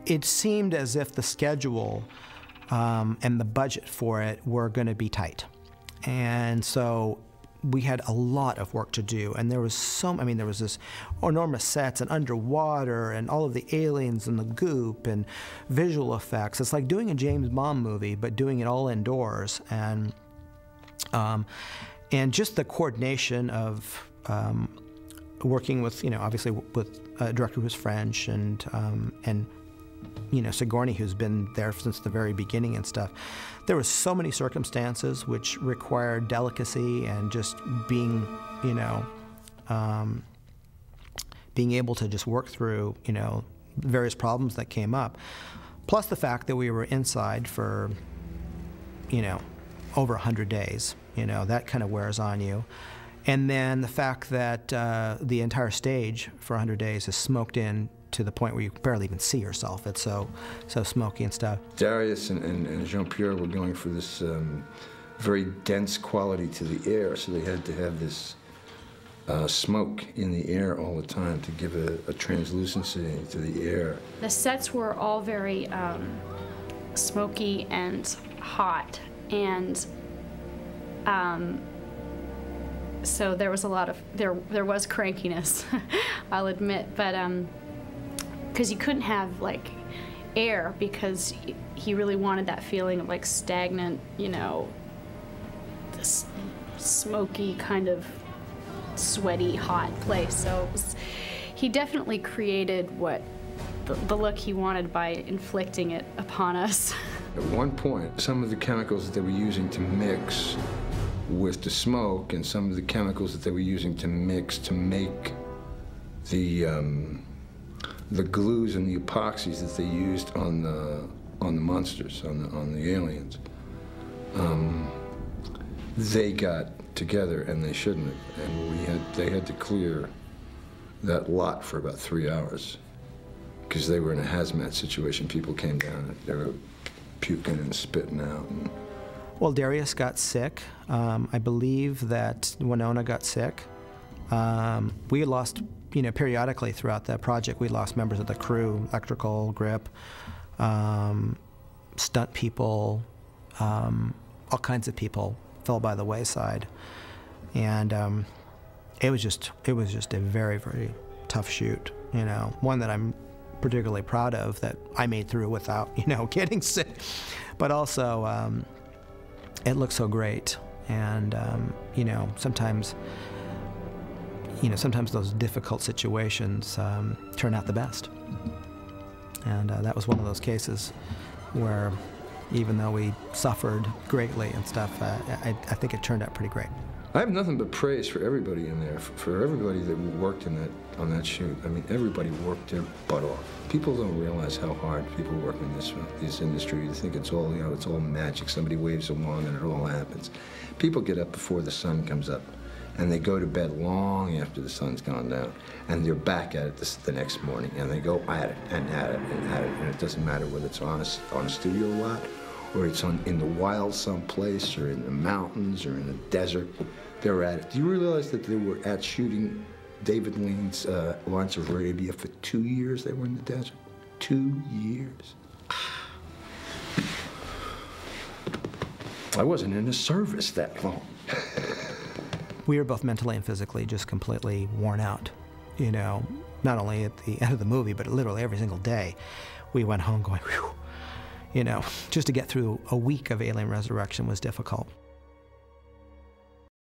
it seemed as if the schedule and the budget for it were going to be tight. And so we had a lot of work to do, and there was there was this enormous sets and underwater and all of the aliens and the goop and visual effects. It's like doing a James Bond movie, but doing it all indoors, and just the coordination of working with, obviously with a director who's French and Sigourney, who's been there since the very beginning and stuff. There were so many circumstances which required delicacy and just being, being able to just work through, various problems that came up. Plus the fact that we were inside for, over 100 days. That kind of wears on you. And then the fact that the entire stage for 100 days is smoked in to the point where you barely even see yourself. It's so smoky and stuff. Darius and Jean-Pierre were going for this very dense quality to the air, so they had to have this smoke in the air all the time to give a translucency to the air. The sets were all very smoky and hot, and so there was a lot of, there was crankiness, I'll admit, but because you couldn't have like air, because he really wanted that feeling of like stagnant, this smoky kind of sweaty, hot place. So he definitely created what the look he wanted by inflicting it upon us. At one point, some of the chemicals that they were using to mix with the smoke and some of the chemicals that they were using to mix to make the glues and the epoxies that they used on the monsters, on the aliens, they got together, and they shouldn't have. And they had to clear that lot for about 3 hours because they were in a hazmat situation. People came down, they were puking and spitting out. Well, Darius got sick. I believe that Winona got sick. We lost, periodically throughout that project, we lost members of the crew, electrical, grip, stunt people, all kinds of people fell by the wayside. And it was just a very, very tough shoot, one that I'm particularly proud of, that I made through without, getting sick. But also, it looked so great. And, sometimes those difficult situations turn out the best. And that was one of those cases where, even though we suffered greatly and stuff, I think it turned out pretty great. I have nothing but praise for everybody in there, for everybody that worked on that shoot. I mean, everybody worked their butt off. People don't realize how hard people work in this industry. They think it's all, it's all magic. Somebody waves a wand and it all happens. People get up before the sun comes up, and they go to bed long after the sun's gone down, and they're back at it the next morning, and they go at it and at it and at it, and it doesn't matter whether it's on a studio lot, or it's in the wild someplace, or in the mountains, or in the desert. They're at it. Do you realize that they were at shooting David Lean's Lawrence of Arabia for 2 years? They were in the desert. 2 years. I wasn't in the service that long. We were both mentally and physically just completely worn out, not only at the end of the movie, but literally every single day. We went home going, whew, just to get through a week of Alien Resurrection was difficult.